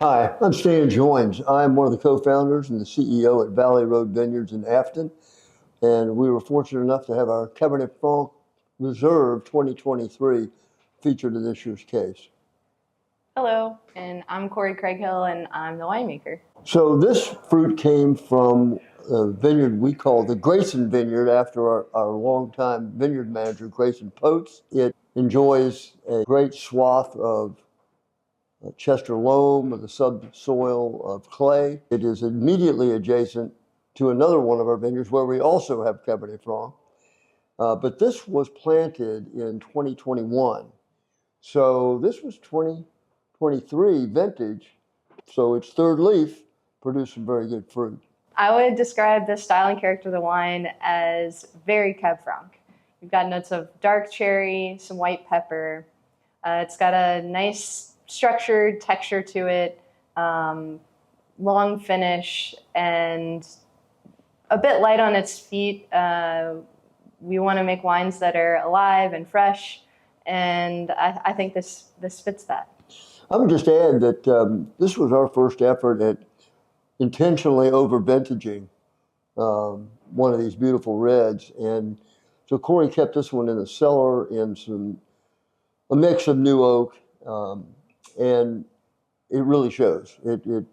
Hi, I'm Stan Joins. I'm one of the co-founders and the CEO at Valley Road Vineyards in Afton, and we were fortunate enough to have our Cabernet Franc Reserve 2023 featured in this year's case. Hello, and I'm Corey Craighill, and I'm the winemaker. So this fruit came from a vineyard we call the Grayson Vineyard after our longtime vineyard manager, Grayson Potes. It enjoys a great swath of Chester loam with a subsoil of clay. It is immediately adjacent to another one of our vineyards where we also have Cabernet Franc. But this was planted in 2021. So this was 2023 vintage. So its third leaf produced some very good fruit. I would describe the style and character of the wine as very Cab Franc. You've got notes of dark cherry, some white pepper. It's got a nice structured texture to it, long finish, and a bit light on its feet. We want to make wines that are alive and fresh, and I think this fits that. I would just add that this was our first effort at intentionally over-vintaging one of these beautiful reds. And so Corey kept this one in the cellar in a mix of new oak, and it really shows. It's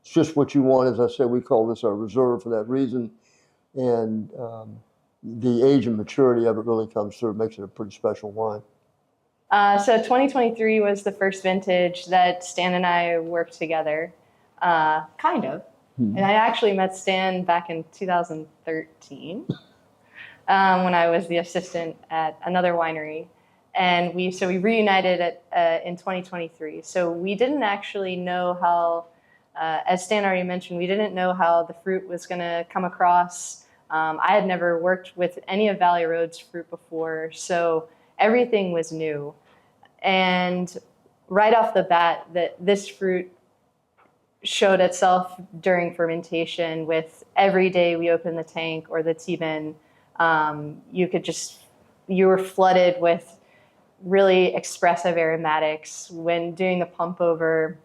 just what you want. As I said, we call this our reserve for that reason. And the age and maturity of it really comes through, makes it a pretty special wine. So 2023 was the first vintage that Stan and I worked together, kind of. And I actually met Stan back in 2013 when I was the assistant at another winery. And we reunited in 2023. So we didn't actually know how, as Stan already mentioned, we didn't know how the fruit was going to come across. I had never worked with any of Valley Road's fruit before, so everything was new. And right off the bat, this fruit showed itself during fermentation. With every day we opened the tank or the T-bin, you were flooded with really expressive aromatics. When doing the pump over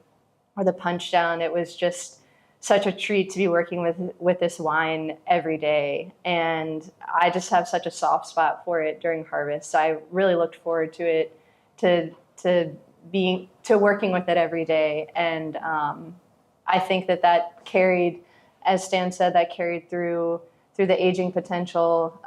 or the punch down, it was just such a treat to be working with this wine every day. And I just have such a soft spot for it during harvest. So I really looked forward to it, to working with it every day. And I think that carried, as Stan said, that carried through the aging potential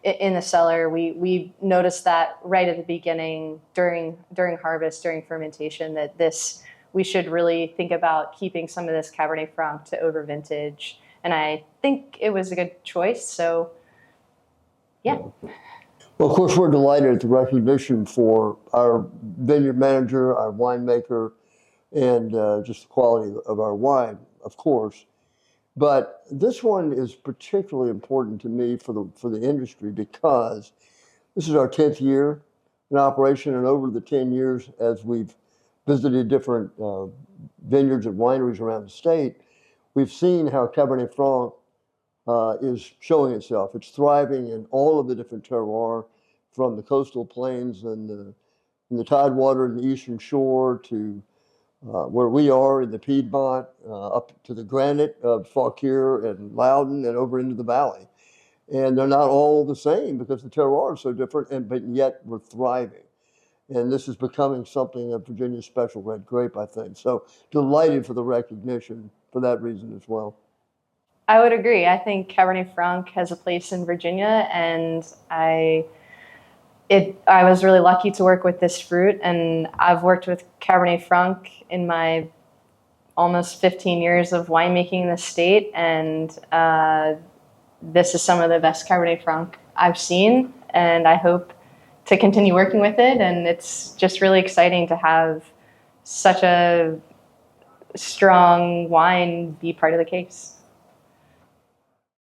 in the cellar. We noticed that right at the beginning during harvest, during fermentation, that we should really think about keeping some of this Cabernet Franc to over vintage. And I think it was a good choice. So, yeah. Well, of course, we're delighted at the recognition for our vineyard manager, our winemaker, and just the quality of our wine, of course. But this one is particularly important to me for the industry because this is our 10th year in operation, and over the 10 years, as we've visited different vineyards and wineries around the state, we've seen how Cabernet Franc is showing itself. It's thriving in all of the different terroirs, from the coastal plains and the tidewater in the eastern shore to where we are in the Piedmont, up to the granite of Fauquier and Loudon and over into the valley. And they're not all the same because the terroir is so different, but yet we're thriving. And this is becoming something of Virginia's special red grape, I think. So delighted for the recognition for that reason as well. I would agree. I think Cabernet Franc has a place in Virginia, and I was really lucky to work with this fruit, and I've worked with Cabernet Franc in my almost 15 years of winemaking in the state, and this is some of the best Cabernet Franc I've seen, and I hope to continue working with it. And it's just really exciting to have such a strong wine be part of the case.